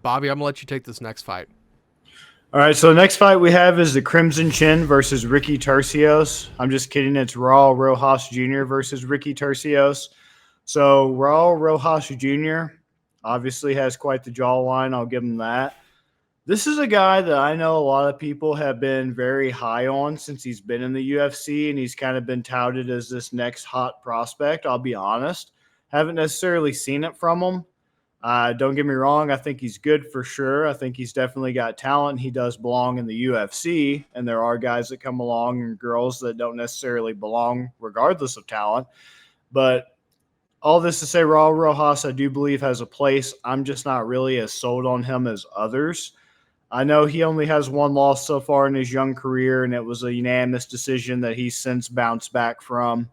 Bobby, I'm going to let you take this next fight. All right, so the next fight we have is the Crimson Chin versus Ricky Turcios. I'm just kidding. It's Raul Rosas Jr. versus Ricky Turcios. So Raul Rosas Jr. obviously has quite the jawline. I'll give him that. This is a guy that I know a lot of people have been very high on since he's been in the UFC, and he's kind of been touted as this next hot prospect. I'll be honest. Haven't necessarily seen it from him. Don't get me wrong. I think he's good for sure. I think he's definitely got talent. He does belong in the UFC, and there are guys that come along and girls that don't necessarily belong regardless of talent. But all this to say, Raul Rojas, I do believe, has a place. I'm just not really as sold on him as others. I know he only has one loss so far in his young career, and it was a unanimous decision that he's since bounced back from.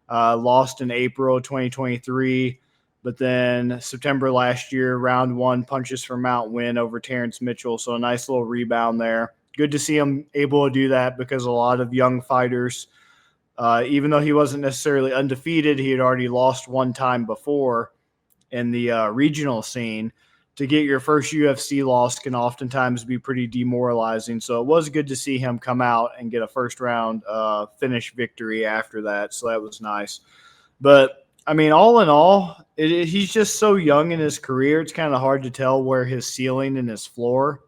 Lost in April 2023, but then September last year, round one, punches from Mount win over Terrence Mitchell. So a nice little rebound there. Good to see him able to do that because a lot of young fighters, even though he wasn't necessarily undefeated, he had already lost one time before in the regional scene. To get your first UFC loss can oftentimes be pretty demoralizing. So it was good to see him come out and get a first round finish victory after that. So that was nice. But I mean, all in all, he's just so young in his career. It's kind of hard to tell where his ceiling and his floor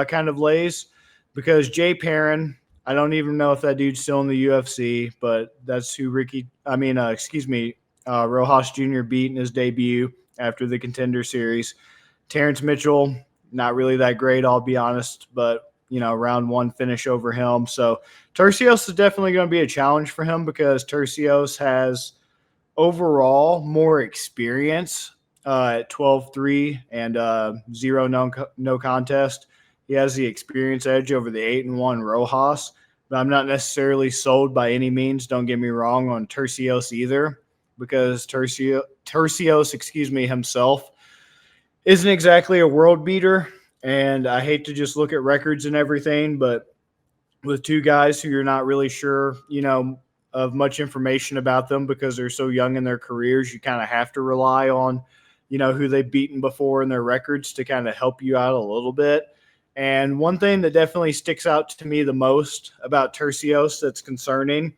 kind of lays because Jay Perrin, I don't even know if that dude's still in the UFC, but that's who Rojas Jr. beat in his debut after the Contender Series. Terrence Mitchell, not really that great, I'll be honest, but, round one finish over him. So Turcios is definitely going to be a challenge for him because Turcios has overall more experience at 12-3 and 0 no contest. He has the experience edge over the 8-1 Rojas, but I'm not necessarily sold by any means, don't get me wrong, on Turcios either because Turcios, himself isn't exactly a world beater, and I hate to just look at records and everything, but with two guys who you're not really sure, of much information about them because they're so young in their careers, you kind of have to rely on, who they've beaten before in their records to kind of help you out a little bit. And one thing that definitely sticks out to me the most about Turcios that's concerning,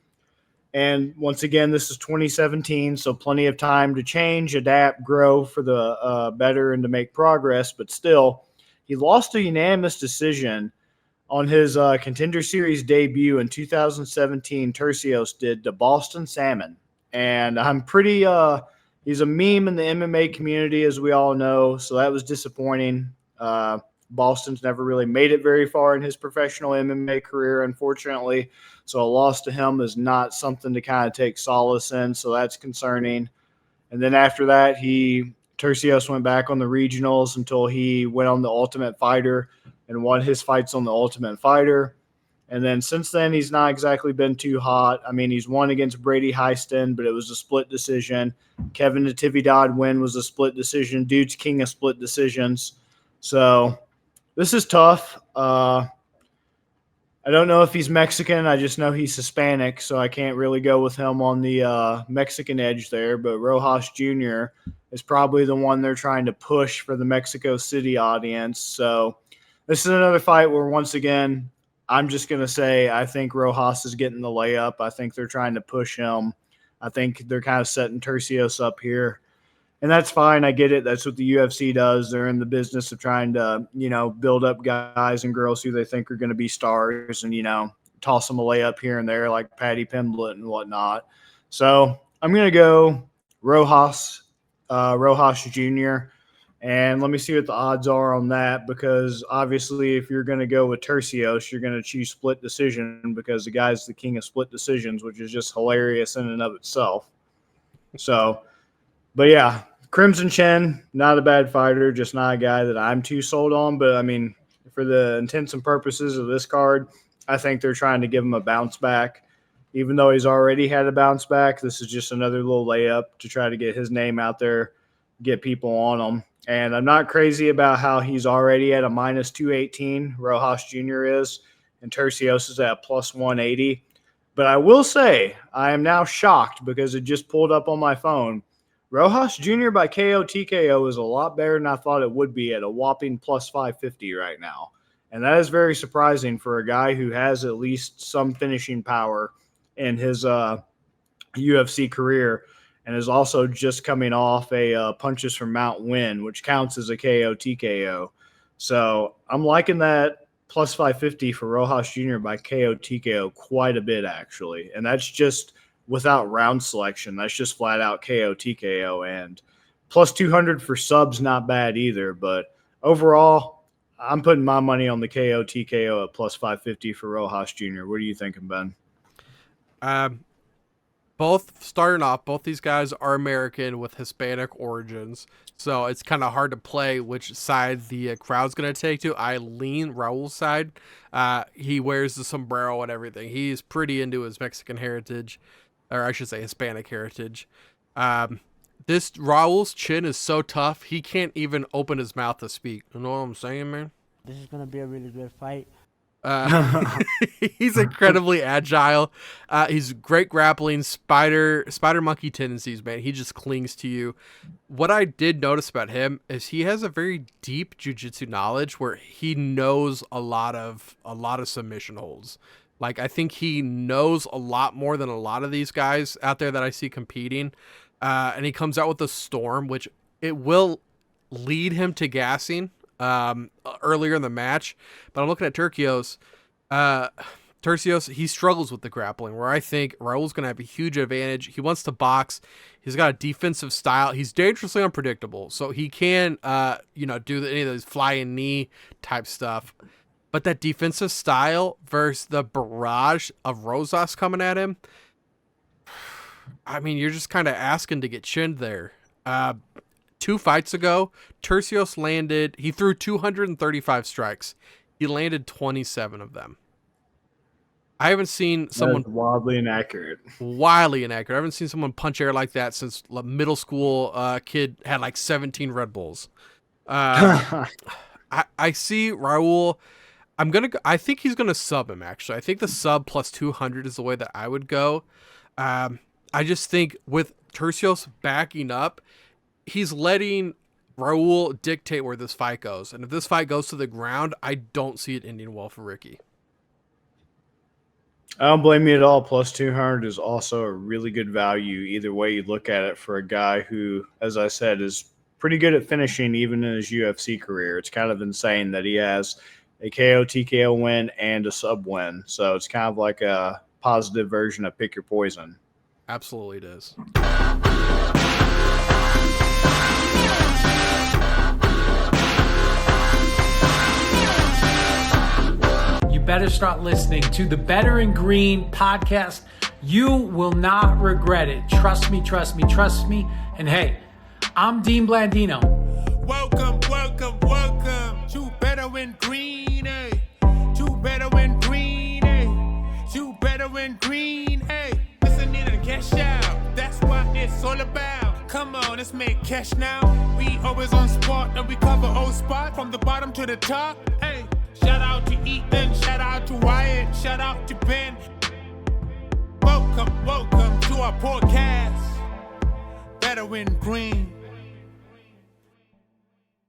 and once again, this is 2017, so plenty of time to change, adapt, grow for the better and to make progress. But still, he lost a unanimous decision on his Contender Series debut in 2017. Turcios did to Boston Salmon. And I'm pretty he's a meme in the MMA community, as we all know, so that was disappointing. Boston's never really made it very far in his professional MMA career, unfortunately. So a loss to him is not something to kind of take solace in. So that's concerning. And then after that, Turcios went back on the regionals until he went on the Ultimate Fighter and won his fights on the Ultimate Fighter. And then since then, he's not exactly been too hot. I mean, he's won against Brady Heiston, but it was a split decision. Kevin Natividad win was a split decision. Dude's king of split decisions. So this is tough. I don't know if he's Mexican. I just know he's Hispanic, so I can't really go with him on the Mexican edge there. But Rojas Jr. is probably the one they're trying to push for the Mexico City audience. So this is another fight where, once again, I'm just going to say I think Rojas is getting the layup. I think they're trying to push him. I think they're kind of setting Turcios up here. And that's fine. I get it. That's what the UFC does. They're in the business of trying to, build up guys and girls who they think are going to be stars and, toss them a layup here and there like Patty Pimblett and whatnot. So I'm going to go Rojas Jr. And let me see what the odds are on that because obviously if you're going to go with Turcios, you're going to choose split decision because the guy's the king of split decisions, which is just hilarious in and of itself. So, but yeah, Crimson Chen, not a bad fighter, just not a guy that I'm too sold on. But, I mean, for the intents and purposes of this card, I think they're trying to give him a bounce back. Even though he's already had a bounce back, this is just another little layup to try to get his name out there, get people on him. And I'm not crazy about how he's already at a minus 218, Rojas Jr. is, and Turcios is at plus 180. But I will say I am now shocked because it just pulled up on my phone. Rojas Jr. by KO TKO is a lot better than I thought it would be at a whopping plus 550 right now. And that is very surprising for a guy who has at least some finishing power in his UFC career and is also just coming off a punches from Mount win, which counts as a KO TKO. So I'm liking that plus 550 for Rojas Jr. by KO TKO quite a bit, actually. And that's just without round selection. That's just flat out KO TKO. And plus 200 for subs, not bad either. But overall, I'm putting my money on the KO TKO at plus 550 for Rojas Jr. What are you thinking, Ben? Both starting off, both these guys are American with Hispanic origins, so it's kind of hard to play which side the crowd's going to take to. I lean Raul's side. He wears the sombrero and everything. He's pretty into his Mexican heritage, or I should say Hispanic heritage. This Raul's chin is so tough, he can't even open his mouth to speak. You know what I'm saying, man? This is going to be a really good fight. He's incredibly agile. He's great grappling, spider monkey tendencies, man. He just clings to you. What I did notice about him is he has a very deep jiu-jitsu knowledge where he knows a lot of submission holds. Like, I think he knows a lot more than a lot of these guys out there that I see competing. And he comes out with a storm, which it will lead him to gassing earlier in the match. But I'm looking at Turcios. Turcios, he struggles with the grappling, where I think Raul's going to have a huge advantage. He wants to box. He's got a defensive style. He's dangerously unpredictable, so he can, do any of those flying knee type stuff. But that defensive style versus the barrage of Rosas coming at him, I mean, you're just kind of asking to get chinned there. 2 fights ago, Turcios he threw 235 strikes. He landed 27 of them. I haven't seen someone wildly inaccurate. I haven't seen someone punch air like that since middle school kid had like 17 Red Bulls. I see Raul. I think he's gonna sub him, actually. I think the sub plus 200 is the way that I would go. I just think with Turcios backing up, he's letting Raul dictate where this fight goes. And if this fight goes to the ground, I don't see it ending well for Ricky. I don't blame you at all. Plus 200 is also a really good value either way you look at it for a guy who, as I said, is pretty good at finishing even in his UFC career. It's kind of insane that he has a KO TKO win and a sub win. So it's kind of like a positive version of pick your poison. Absolutely it is. You better start listening to the Better in Green podcast. You will not regret it. Trust me, trust me, trust me. And hey, I'm Dean Blandino. Welcome, welcome, welcome to Better in Green, eh? To Better in Green, eh? To Better in Green, eh? Listen in and cash out. That's what it's all about. Come on, let's make cash now. We always on spot and we cover old spot from the bottom to the top, hey. Shout out to Ethan, shout out to Wyatt, shout out to Ben. Welcome, welcome to our podcast, Better in Green.